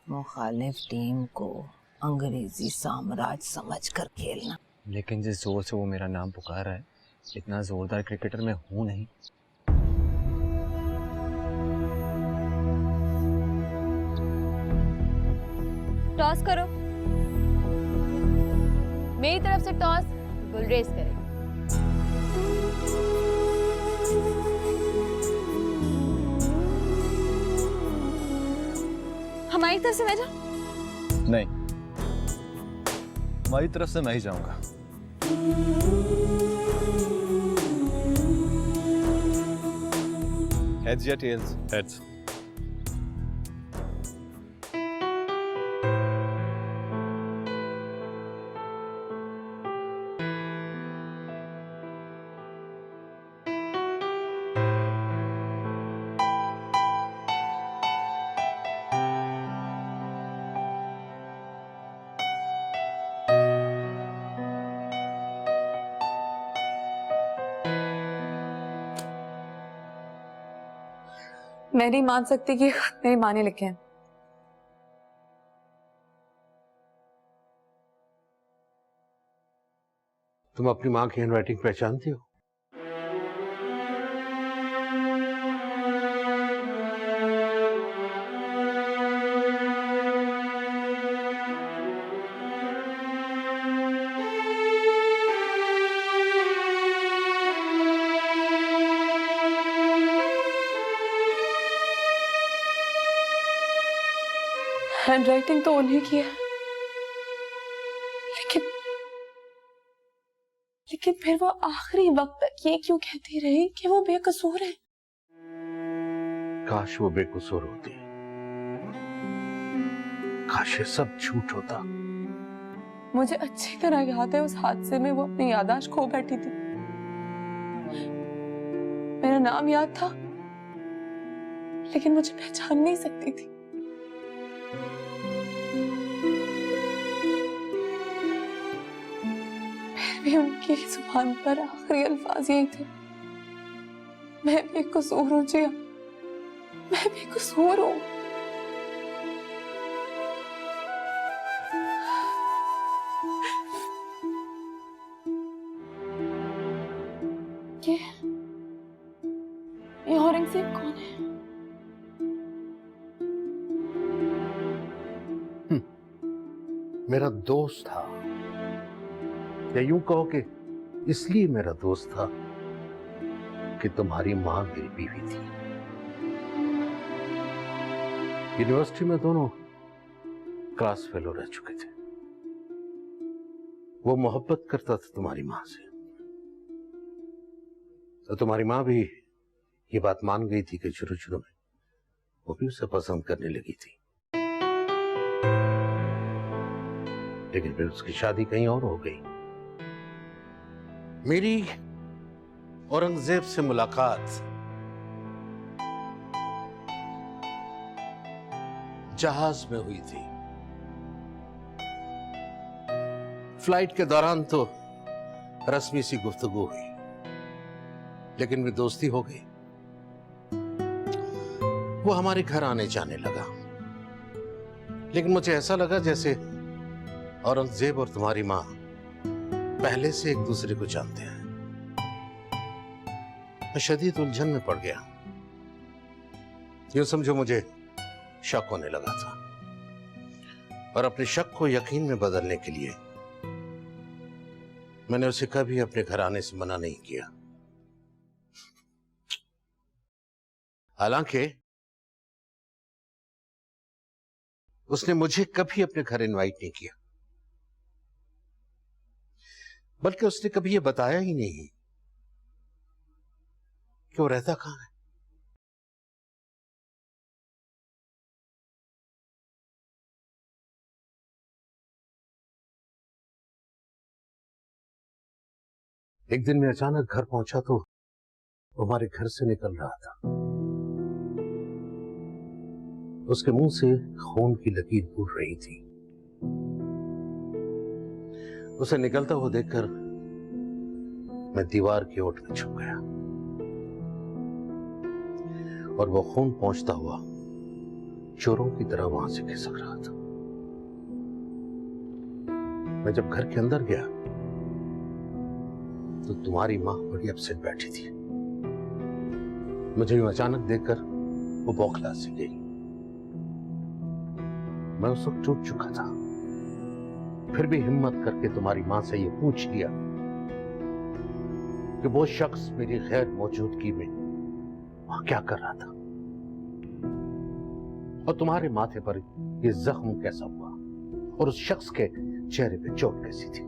मुखालिफ टीम को अंग्रेजी साम्राज्य समझकर खेलना। लेकिन जिस जोर से वो मेरा नाम पुकार रहा है, इतना जोरदार क्रिकेटर मैं हूं नहीं। टॉस करो। मेरी तरफ से टॉस, बुल रेस करें। हमारी तरफ से मैं जाऊं? नहीं, हमारी तरफ से मैं ही जाऊंगा। हेड्स या टेल्स? हेड्स। मैं नहीं मान सकती कि मेरी माँ ने लिखे हैं। तुम अपनी माँ की हैंडराइटिंग पहचानती हो? हैंडराइटिंग तो उन्हीं की है, लेकिन फिर वो आखिरी वक्त तक ये क्यों कहती रही कि वो बेकसूर है? काश वो बेकसूर होती, काश ये सब झूठ होता। मुझे अच्छी तरह याद है उस हादसे में वो अपनी याददाश्त खो बैठी थी। मेरा नाम याद था, लेकिन मुझे पहचान नहीं सकती थी। भी उनकी जुबान पर आखिरी अल्फाज यही थे, मैं बेकसूर हूँ जिया, मैं बेकसूर हूँ। ये औरंगजेब कौन है? मेरा दोस्त था, या यूं कहो कि इसलिए मेरा दोस्त था कि तुम्हारी मां मेरी बीवी थी। यूनिवर्सिटी में दोनों क्लास फेलो रह चुके थे। वो मोहब्बत करता था तुम्हारी मां से, तो तुम्हारी मां भी ये बात मान गई थी कि शुरू शुरू में वो भी उसे पसंद करने लगी थी। लेकिन फिर उसकी शादी कहीं और हो गई। मेरी औरंगजेब से मुलाकात जहाज में हुई थी। फ्लाइट के दौरान तो रस्मी सी गुफ्तगू हुई, लेकिन में दोस्ती हो गई। वो हमारे घर आने जाने लगा, लेकिन मुझे ऐसा लगा जैसे औरंगजेब और तुम्हारी मां पहले से एक दूसरे को जानते हैं। मैं शदीद उलझन में पड़ गया। यूं समझो मुझे शक होने लगा था, और अपने शक को यकीन में बदलने के लिए मैंने उसे कभी अपने घर आने से मना नहीं किया। हालांकि उसने मुझे कभी अपने घर इनवाइट नहीं किया, बल्कि उसने कभी यह बताया ही नहीं कि वो रहता कहां है। एक दिन मैं अचानक घर पहुंचा तो वो हमारे घर से निकल रहा था। उसके मुंह से खून की लकीर बूढ़ रही थी। उसे निकलता हुआ देखकर मैं दीवार की ओट में छुप गया, और वो खून पहुंचता हुआ चोरों की तरह वहां से खिसक रहा था। मैं जब घर के अंदर गया तो तुम्हारी मां बड़ी अपसेट बैठी थी। मुझे यूं अचानक देखकर वो बौखला सी गई। मैं उस वक्त टूट चुका था, फिर भी हिम्मत करके तुम्हारी मां से ये पूछ लिया कि वो शख्स मेरी गैर मौजूदगी में वहां क्या कर रहा था और तुम्हारे माथे पर ये जख्म कैसा हुआ और उस शख्स के चेहरे पे चोट कैसी थी।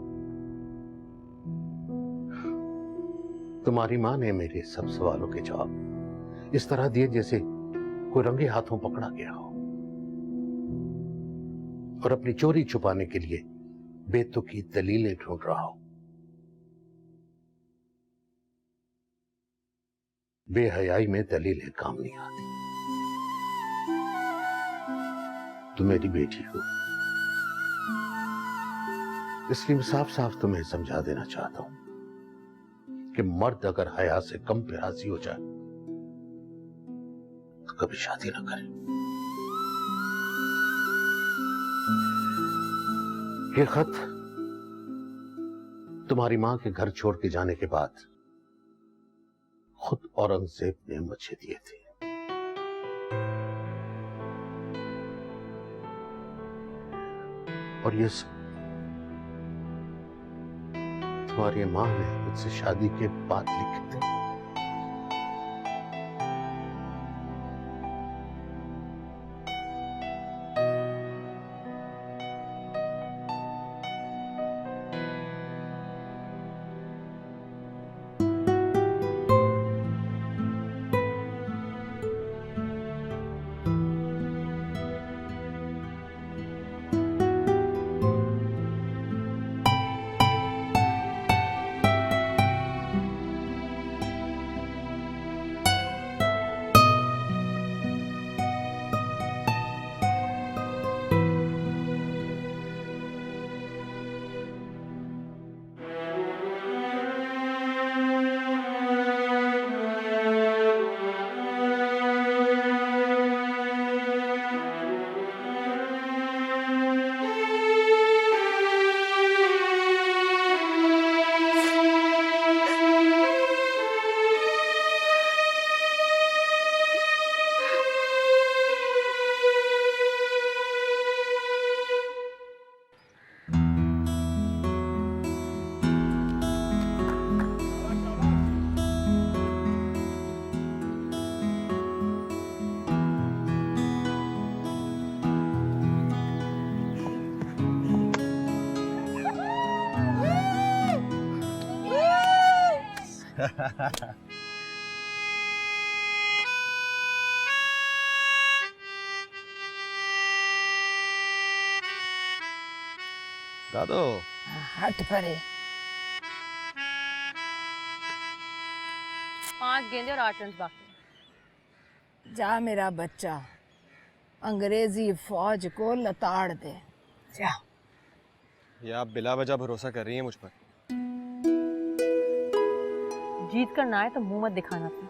तुम्हारी मां ने मेरे सब सवालों के जवाब इस तरह दिए जैसे कोई रंगे हाथों पकड़ा गया हो और अपनी चोरी छुपाने के लिए बेतुकी दलीलें ढूंढ रहा हो। बेहयाई में दलीलें काम नहीं आती। तुम मेरी बेटी हो, इसलिए मैं साफ साफ तुम्हें समझा देना चाहता हूं कि मर्द अगर हया से कम पे राजी हो जाए तो कभी शादी ना करे। ये खत तुम्हारी मां के घर छोड़ के जाने के बाद खुद औरंगजेब ने मुझे दिए थे। और ये सब तुम्हारी मां ने मुझसे शादी के बाद लिखे थे। दादो हट परे। 5 गेंदे और 8 रन बाकी। जा मेरा बच्चा, अंग्रेजी फौज को लताड़ दे। जा। ये आप बिला वजह भरोसा कर रही हैं मुझ पर। जीत कर ना आए तो मुंह मत दिखाना अपना।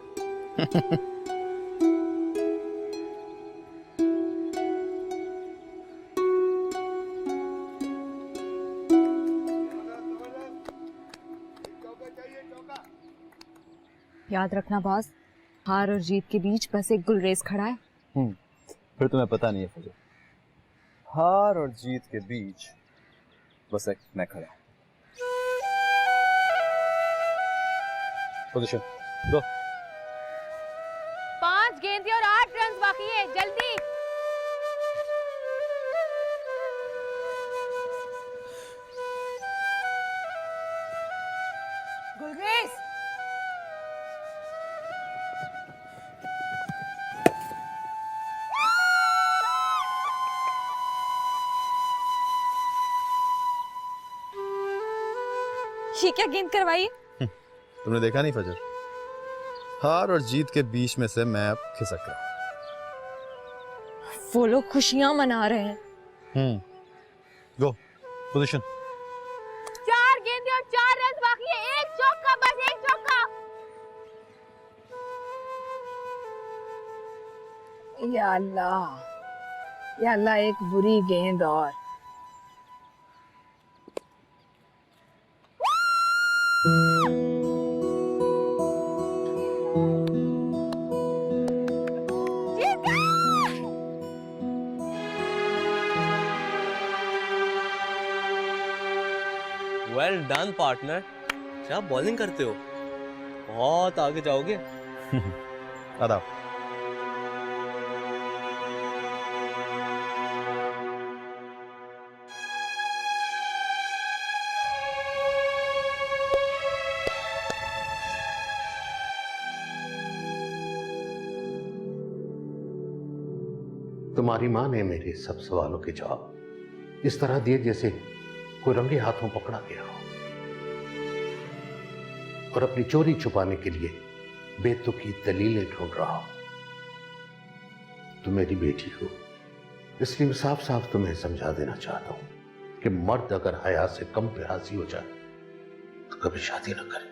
याद रखना बॉस, हार और जीत के बीच बस एक गुल रेस खड़ा है। फिर तुम्हें पता नहीं है फजल, हार और जीत के बीच बस एक मैं खड़ा हूं। पोजीशन दो। 5 गेंदे और 8 रन बाकी है, जल्दी। गुलरेज, ये क्या गेंद करवाई? तुमने देखा नहीं फजल, हार और जीत के बीच में से मैं अब खिसक रहा वो लोग खुशियां मना रहे हैं। हूं। गो पोजीशन। 4 गेंदे और 4 रन बाकी है, एक चौका, बस एक चौका। या अल्लाह, या अल्लाह एक बुरी गेंद और। वेल डन पार्टनर, क्या बॉलिंग करते हो, बहुत आगे जाओगे। आदाब। तुम्हारी माँ ने मेरे सब सवालों के जवाब इस तरह दिए जैसे कोई रंगे हाथों पकड़ा गया हो, और अपनी चोरी छुपाने के लिए बेतुकी दलीलें ढूंढ रहा हो। तुम मेरी बेटी हो, इसलिए मैं साफ साफ तुम्हें समझा देना चाहता हूं कि मर्द अगर हया से कम पे राजी हो जाए तो कभी शादी ना करे।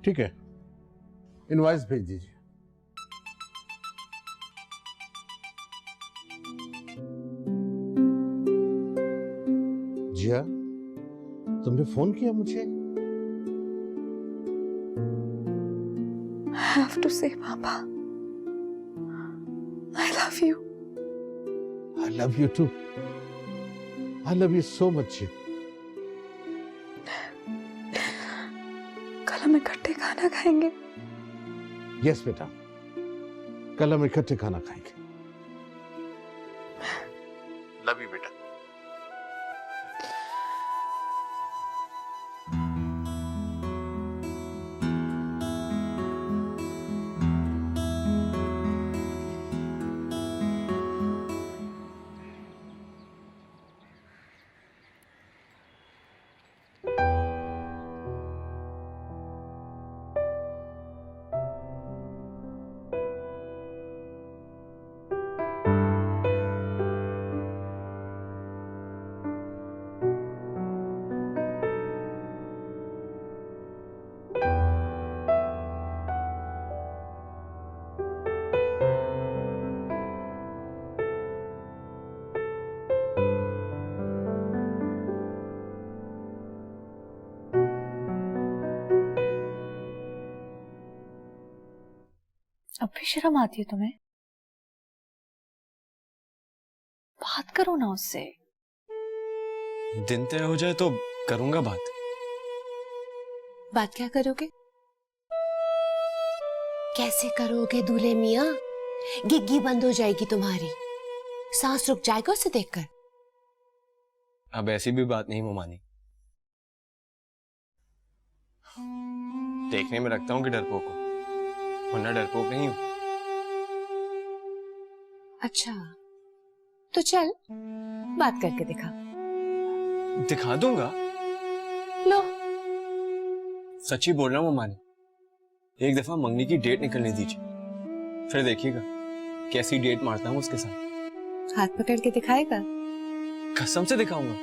ठीक है, इनवॉइस भेज दीजिए। जिया, तुमने फोन किया मुझे? I have to say, Papa, I love you. I love you too. I love you so much. कल हम इकट्ठे खाना खाएंगे। यस बेटा, कल हम इकट्ठे खाना खाएंगे। लव यू बेटा। अब भी शर्म आती है तुम्हें? बात करो ना उससे। दिन तय हो जाए तो करूंगा बात। बात क्या करोगे? कैसे करोगे दूल्हे मियां? गिग्गी बंद हो जाएगी तुम्हारी, सांस रुक जाएगा उसे देखकर। अब ऐसी भी बात नहीं मुमानी, देखने में रखता हूँ कि डरपोक हूँ, वरना डरपोक नहीं हूँ। अच्छा तो चल बात करके दिखा। दिखा दूंगा। लो, सच्ची बोल रहा हूँ मुमानी, एक दफा मंगनी की डेट निकलने दीजिए, फिर देखिएगा कैसी डेट मारता हूँ उसके साथ। हाथ पकड़ के दिखाएगा? कसम से दिखाऊंगा,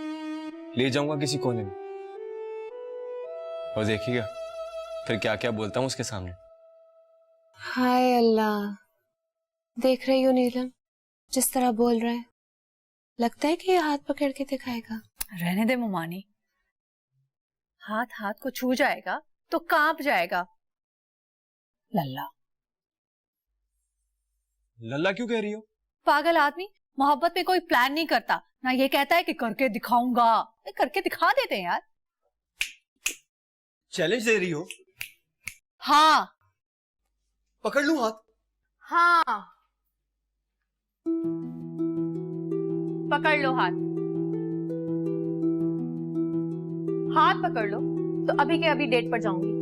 ले जाऊंगा किसी कोने में, और देखिएगा फिर क्या क्या बोलता हूँ उसके सामने। हाय अल्लाह, देख रही हो नीलम जिस तरह बोल रहा है, लगता है कि ये हाथ पकड़ के दिखाएगा। रहने दे मुमानी, हाथ हाथ को छू जाएगा तो कांप जाएगा। लल्ला। लल्ला क्यों कह रही हो? पागल आदमी मोहब्बत में कोई प्लान नहीं करता ना, ये कहता है कि करके दिखाऊंगा। करके दिखा देते हैं यार। चैलेंज दे रही हो? हाँ। पकड़ लूं हाथ? हाँ, पकड़ लो हाथ। हाथ पकड़ लो तो अभी के अभी डेट पर जाऊंगी।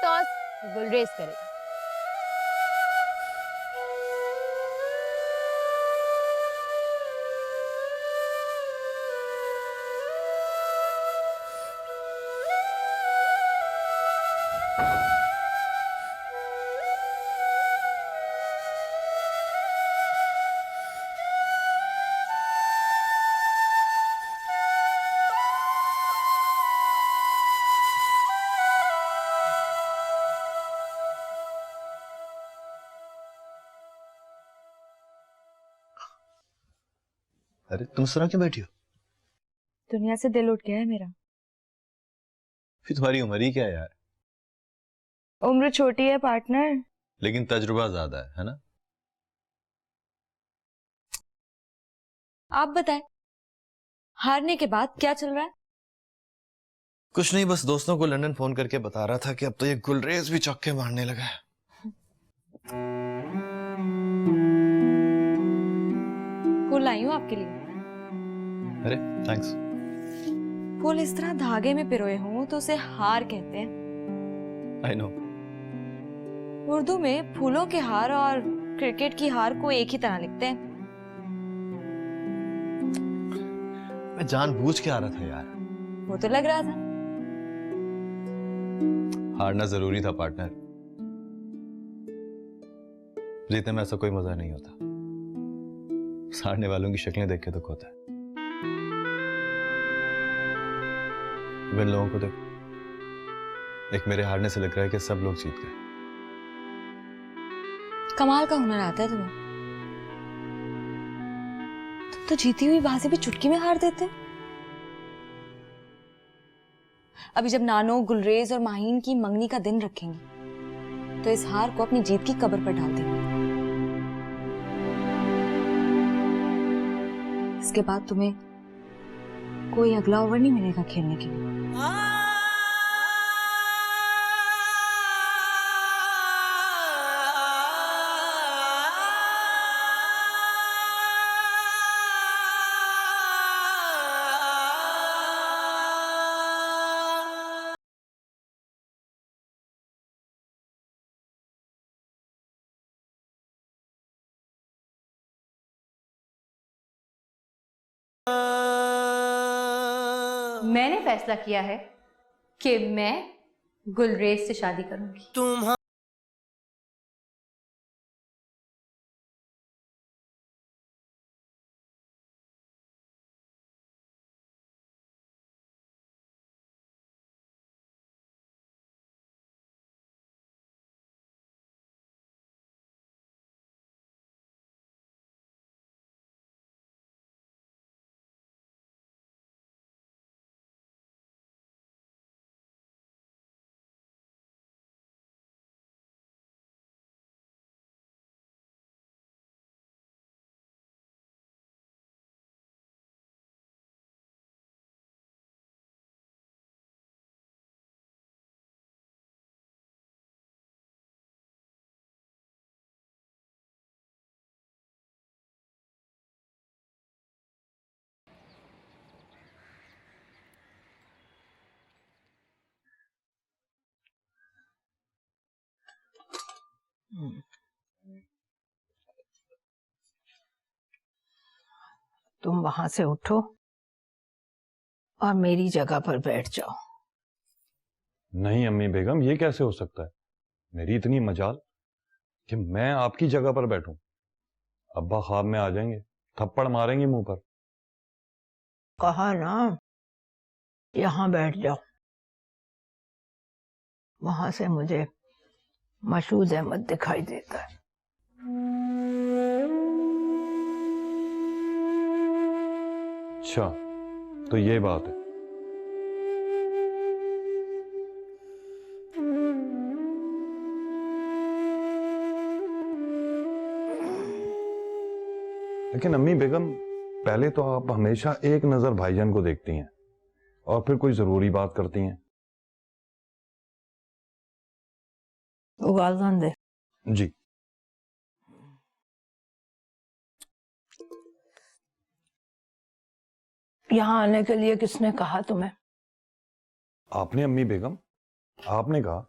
टॉस गुलरेज करेगा। अरे तुम इस तरह क्यों बैठी हो? दुनिया से दिल उठ गया है मेरा। फिर तुम्हारी उम्र ही क्या है यार? उम्र छोटी है पार्टनर, लेकिन तजुर्बा ज्यादा है ना? आप बताएं, हारने के बाद क्या चल रहा है? कुछ नहीं, बस दोस्तों को लंदन फोन करके बता रहा था कि अब तो ये गुलरेज भी चौके मारने लगा है। फूल लाई हूं आपके लिए। अरे थैंक्स। फूल इस तरह धागे में पिरोए हों तो उसे हार कहते हैं। I know. उर्दू में फूलों के हार और क्रिकेट की हार को एक ही तरह लिखते हैं। मैं जानबूझ के आ रहा था यार। वो तो लग रहा था। हारना जरूरी था पार्टनर। जीतने में ऐसा कोई मजा नहीं होता, हारने वालों की शक्लें देख के दुख होता है। इन लोगों को देखो, एक मेरे हारने से लग रहा है कि सब लोग जीत गए। कमाल का हुनर आता है तुम्हें। तुम तो जीती हुई बाजी भी चुटकी में हार देते। अभी जब नानो, गुलरेज और माहीन की मंगनी का दिन रखेंगे तो इस हार को अपनी जीत की कब्र पर डाल देंगे। इसके बाद तुम्हें कोई अगला ओवर नहीं मिलेगा खेलने के लिए। मैंने फैसला किया है कि मैं गुलरेज से शादी करूंगी। तुम वहां से उठो और मेरी जगह पर बैठ जाओ। नहीं अम्मी बेगम, ये कैसे हो सकता है? मेरी इतनी मजाल कि मैं आपकी जगह पर बैठूं। अब्बा ख्वाब में आ जाएंगे, थप्पड़ मारेंगे मुंह पर। कहा ना, यहां बैठ जाओ। वहां से मुझे मशहूद अहमद दिखाई देता है। अच्छा, तो ये बात है। लेकिन अम्मी बेगम, पहले तो आप हमेशा एक नजर भाईजान को देखती हैं और फिर कोई जरूरी बात करती हैं। उगाल दे। जी। यहाँ आने के लिए किसने कहा तुम्हें? आपने अम्मी बेगम, आपने कहा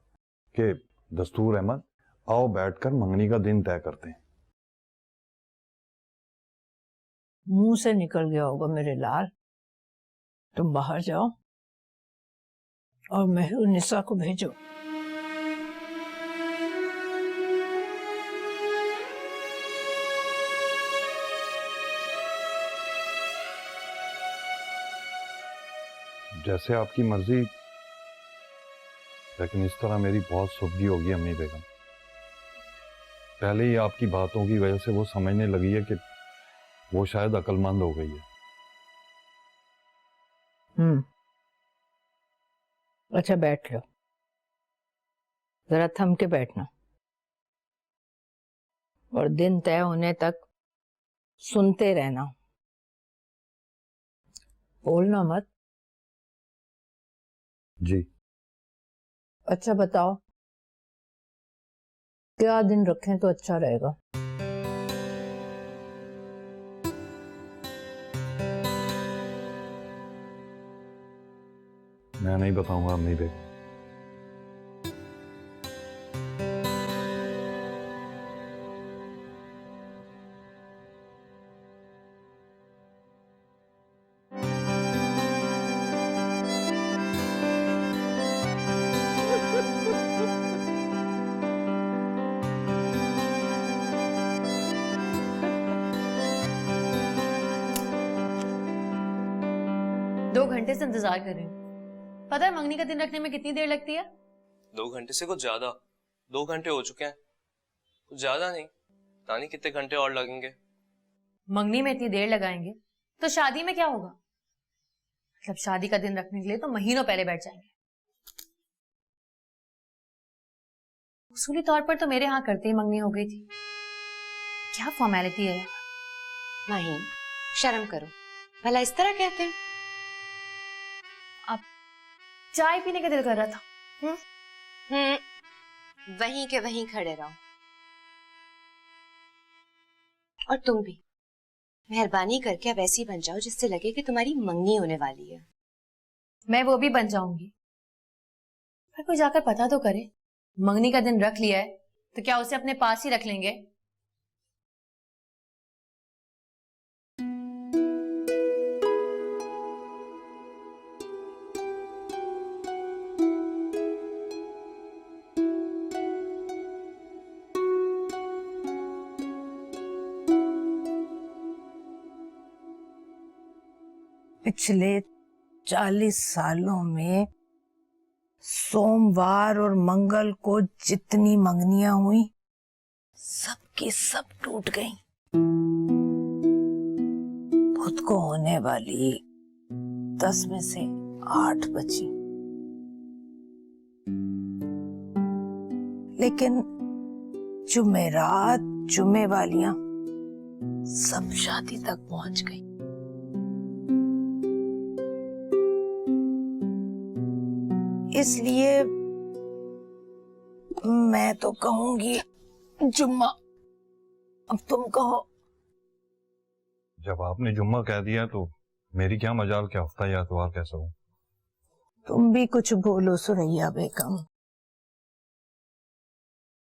कि दस्तूर अहमद, आओ बैठकर मंगनी का दिन तय करते हैं। मुंह से निकल गया होगा मेरे लाल। तुम बाहर जाओ और मेहरुनिसा को भेजो। जैसे आपकी मर्जी, लेकिन इस तरह मेरी बहुत सुबगी होगी अम्मी बेगम। पहले ही आपकी बातों की वजह से वो समझने लगी है कि वो शायद अक्लमंद हो गई है। अच्छा बैठ लो, जरा थम के बैठना और दिन तय होने तक सुनते रहना, बोलना मत। जी। अच्छा बताओ, क्या दिन रखें तो अच्छा रहेगा? मैं नहीं बताऊंगा अम्मी बेगम। दो घंटे से इंतजार कर रही हूँ। पता है मंगनी का दिन रखने में कितनी देर लगती है? 2 घंटे से कुछ ज्यादा। 2 घंटे हो चुके हैं, कुछ ज्यादा नहीं। पता नहीं कितने घंटे और लगेंगे। मंगनी में इतनी देर लगाएंगे तो शादी में क्या होगा? मतलब शादी का दिन रखने के लिए तो महीनों पहले बैठ जाएंगे। उसूली तौर पर तो मेरे यहाँ करते ही मंगनी हो गई थी। क्या फॉर्मेलिटी है यार। नहीं, शर्म करो, भला इस तरह कहते हैं? अब चाय पीने का दिल कर रहा था। वहीं के वहीं खड़े रहो। और तुम भी मेहरबानी करके अब ऐसी बन जाओ जिससे लगे कि तुम्हारी मंगनी होने वाली है। मैं वो भी बन जाऊंगी, पर कोई जाकर पता तो करे। मंगनी का दिन रख लिया है तो क्या उसे अपने पास ही रख लेंगे? पिछले 40 सालों में सोमवार और मंगल को जितनी मंगनियां हुई सबकी सब टूट गईं। खुद को होने वाली 10 में से 8 बची। लेकिन जुमेरात जुमे वालियां सब शादी तक पहुंच गई। इसलिए मैं तो कहूंगी जुम्मा। अब तुम कहो। जब आपने जुम्मा कह दिया तो मेरी क्या मजाल कि हफ्ता या इतवार कैसा हो। तुम भी कुछ बोलो सुरैया बेगम।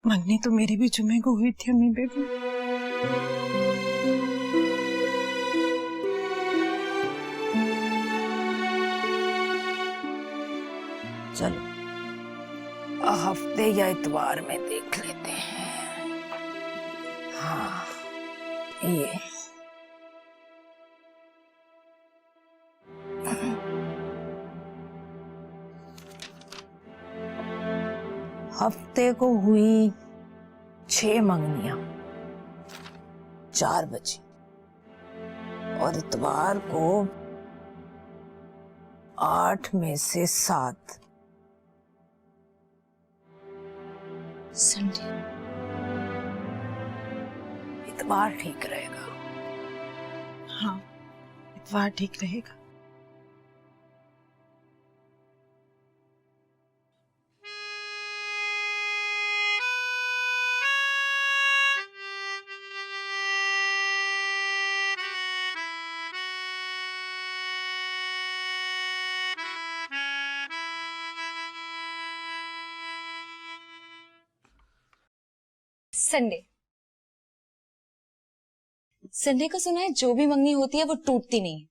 मंगनी तो मेरी भी जुम्मे को हुई थी अम्मी बेगम। चलो हफ्ते या इतवार में देख लेते हैं। हाँ ये हफ्ते को हुई 6 मंगनियां, 4 बची। और इतवार को 8 में से 7। संडे। इतवार ठीक रहेगा। हाँ, इतवार ठीक रहेगा। संडे। संडे को सुना है जो भी मंगनी होती है वो टूटती नहीं है।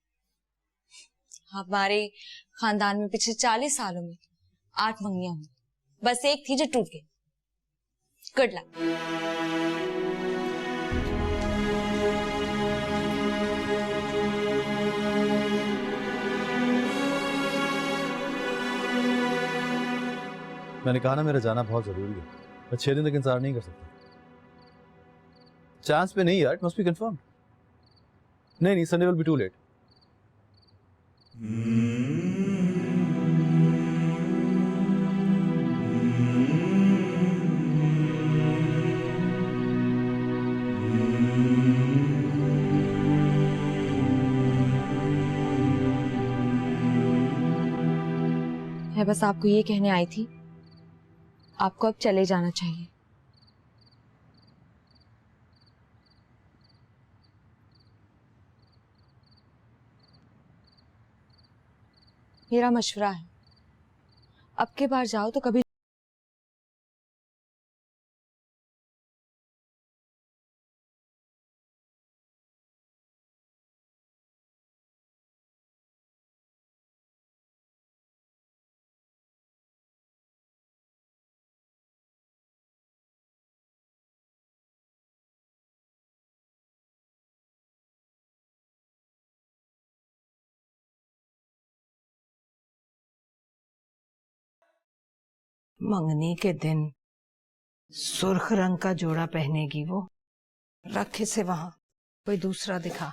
हमारे खानदान में पिछले 40 सालों में 8 मंगनियां हुई, बस एक थी जो टूट गई। Good luck. मैंने कहा ना मेरा जाना बहुत जरूरी है, मैं 6 दिन तक इंतजार नहीं कर सकता। चांस पे नहीं यार, इट मस्ट बी कंफर्म। नहीं, Sunday will be too late. मैं बस आपको ये कहने आई थी, आपको अब चले जाना चाहिए। मेरा मशवरा है, अब के बार जाओ तो कभी मंगनी के दिन सुर्ख रंग का जोड़ा पहनेगी वो। रख इसे वहां, कोई दूसरा दिखा।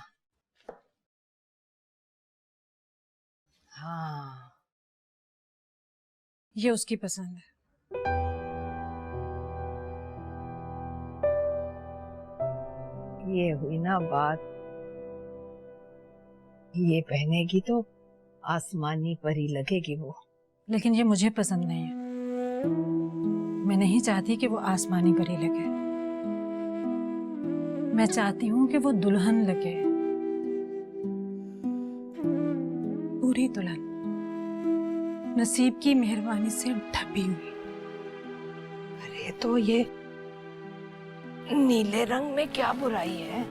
हाँ, ये उसकी पसंद है। ये हुई ना बात। ये पहनेगी तो आसमानी परी लगेगी वो। लेकिन ये मुझे पसंद नहीं है। मैं नहीं चाहती कि वो आसमानी परी लगे। मैं चाहती हूँ कि वो दुल्हन लगे, पूरी दुल्हन, नसीब की मेहरबानी से ढपी हुई। अरे तो ये नीले रंग में क्या बुराई है?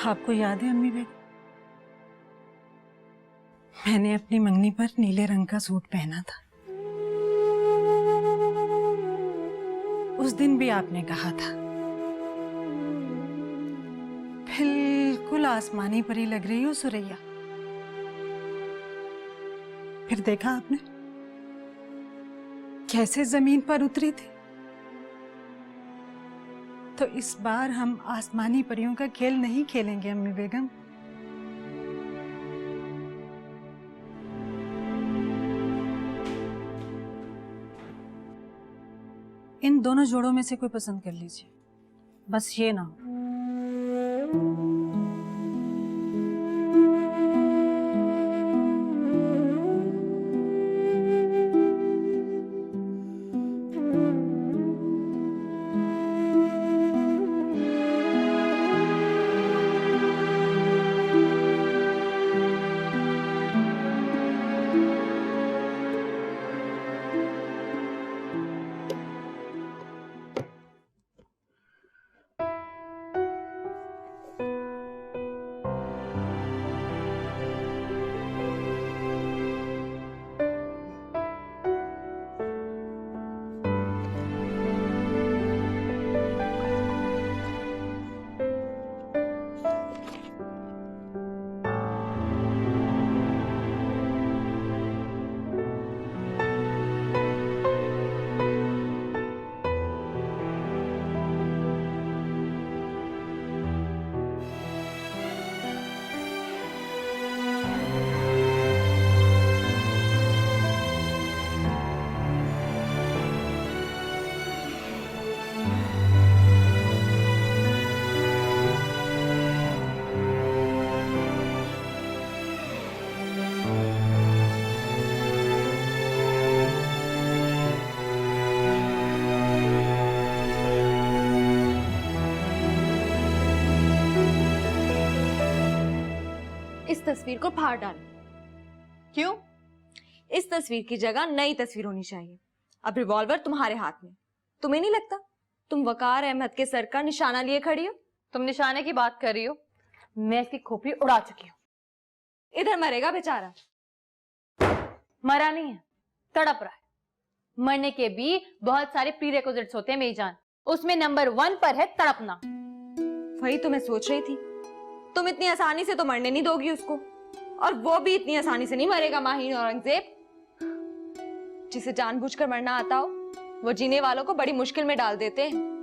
आपको याद है अम्मी बेगम, मैंने अपनी मंगनी पर नीले रंग का सूट पहना था। उस दिन भी आपने कहा था बिल्कुल आसमानी परी लग रही हो सुरैया। फिर देखा आपने कैसे जमीन पर उतरी थी। तो इस बार हम आसमानी परियों का खेल नहीं खेलेंगे अम्मी बेगम। इन दोनों जोड़ों में से कोई पसंद कर लीजिए, बस ये ना हो इस तस्वीर को फाड़ डालो। क्यों? इस तस्वीर की जगह नई तस्वीर होनी चाहिए। अब रिवॉल्वर तुम्हारे हाथ में, तुम्हें नहीं लगता तुम वकार अहमद के सर का निशाना लिए खड़ी हो। तुम निशाने की बात कर रही हो, मैं इसकी खोपड़ी उड़ा चुकी हूँ। इधर मरेगा बेचारा। मरा नहीं है, तड़प रहा है। मरने के भी बहुत सारे प्रीरेक्विजिट्स होते हैं मेरी जान, उसमें नंबर 1 पर है तड़पना। वही तो मैं सोच रही थी, तुम इतनी आसानी से तो मरने नहीं दोगी उसको, और वो भी इतनी आसानी से नहीं मरेगा माहीन औरंगजेब। जिसे जानबूझकर मरना आता हो वो जीने वालों को बड़ी मुश्किल में डाल देते हैं।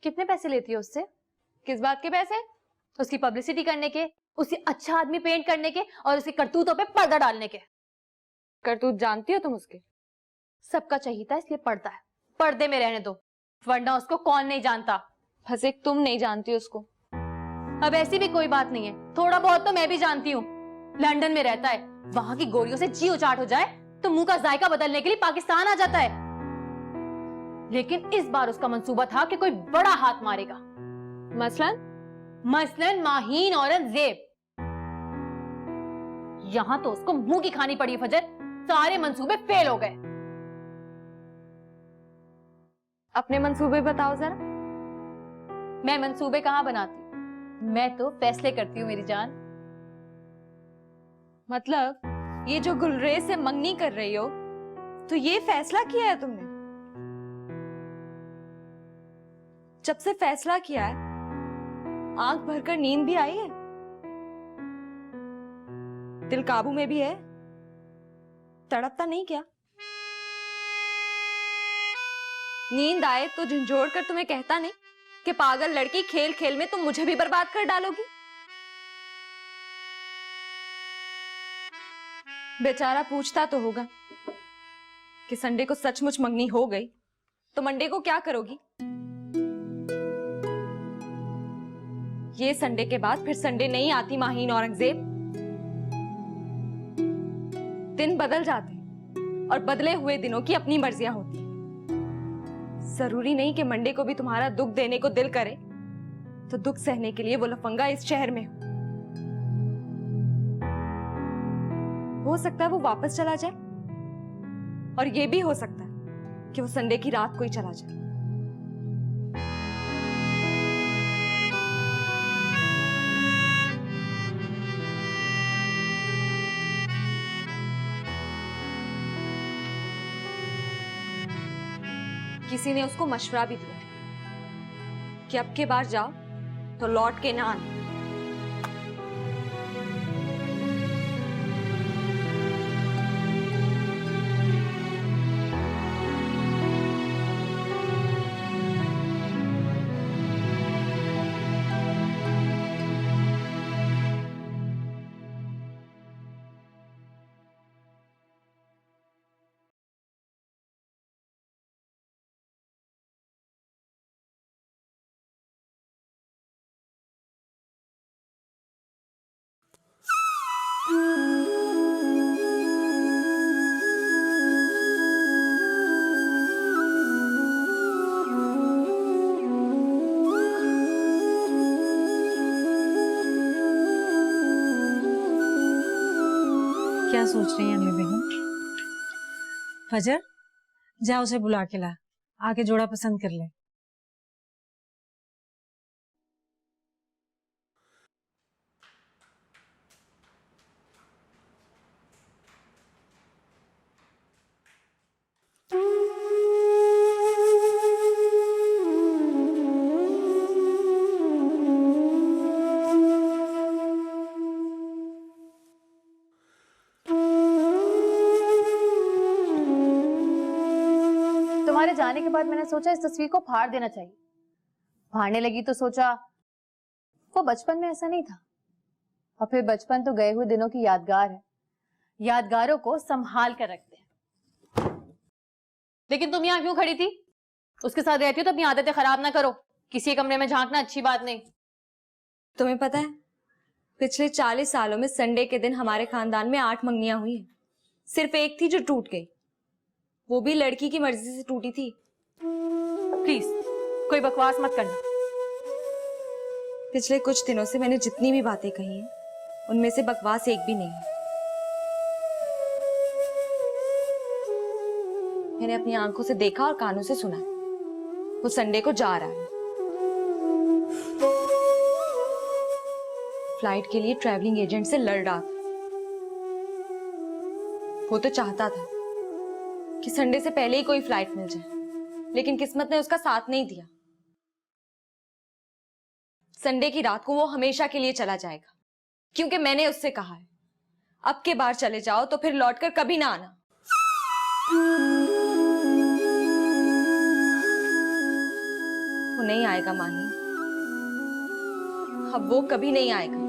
कितने पैसे लेती हो उससे? किस बात के पैसे? उसकी पब्लिसिटी करने के, उसे अच्छा आदमी पेंट करने के और उसकी करतूतों पे पर्दा डालने के। करतूत जानती हो तुम उसके? सबका चाहिए इसलिए पड़ता है, पर्दे में रहने दो, वरना उसको कौन नहीं जानता। बस एक तुम नहीं जानती उसको। अब ऐसी भी कोई बात नहीं है, थोड़ा बहुत तो मैं भी जानती हूँ। लंदन में रहता है, वहां की गोरियों से जी उचाट हो जाए तो मुंह का जायका बदलने के लिए पाकिस्तान आ जाता है। लेकिन इस बार उसका मंसूबा था कि कोई बड़ा हाथ मारेगा। मसलन माहीन औरंगजेब। यहां तो उसको मुंह की खानी पड़ी फजर, सारे मंसूबे फेल हो गए। अपने मंसूबे बताओ जरा। मैं मंसूबे कहां बनाती, मैं तो फैसले करती हूँ मेरी जान। मतलब ये जो गुलरेज से मंगनी कर रही हो, तो ये फैसला किया है तुमने? जब से फैसला किया है आंख भरकर नींद भी आई है? दिल काबू में भी है? तड़पता नहीं क्या? नींद आए तो झंझोड़ कर तुम्हें कहता नहीं कि पागल लड़की, खेल खेल में तुम मुझे भी बर्बाद कर डालोगी? बेचारा पूछता तो होगा कि संडे को सचमुच मंगनी हो गई तो मंडे को क्या करोगी? ये संडे के बाद फिर संडे नहीं आती माहीन औरंगजेब। दिन बदल जाते और बदले हुए दिनों की अपनी मर्जियां होती हैं। जरूरी नहीं कि मंडे को भी तुम्हारा दुख देने को दिल करे तो दुख सहने के लिए वो लफंगा इस शहर में हो सकता है वो वापस चला जाए, और ये भी हो सकता है कि वो संडे की रात को ही चला जाए। किसी ने उसको मशवरा भी दिया कि अब के बार जाओ तो लौट के ना आना। क्या सोच रही हैं अम्मी बेगम? फजर, जा उसे बुला के ला, आके जोड़ा पसंद कर ले। तुम्हारे जाने के बाद मैंने सोचा इस तस्वीर को फाड़ देना चाहिए। फाड़ने लगी तो सोचा वो बचपन में ऐसा नहीं था, और फिर बचपन तो गए हुए दिनों की यादगार है, यादगारों को संभाल कर रखते हैं। लेकिन तुम यहाँ क्यों खड़ी थी? उसके साथ रहती हो तो अपनी आदतें खराब ना करो। किसी कमरे में झांकना अच्छी बात नहीं। तुम्हें पता है पिछले 40 सालों में संडे के दिन हमारे खानदान में 8 मंगनियां हुई हैं। सिर्फ एक थी जो टूट गई, वो भी लड़की की मर्जी से टूटी थी। प्लीज कोई बकवास मत करना। पिछले कुछ दिनों से मैंने जितनी भी बातें कही हैं उनमें से बकवास एक भी नहीं है। मैंने अपनी आंखों से देखा और कानों से सुना है। वो संडे को जा रहा है। फ्लाइट के लिए ट्रैवलिंग एजेंट से लड़ रहा था। वो तो चाहता था कि संडे से पहले ही कोई फ्लाइट मिल जाए, लेकिन किस्मत ने उसका साथ नहीं दिया। संडे की रात को वो हमेशा के लिए चला जाएगा, क्योंकि मैंने उससे कहा है अब के बार चले जाओ तो फिर लौटकर कभी ना आना। वो नहीं आएगा माही, अब वो कभी नहीं आएगा।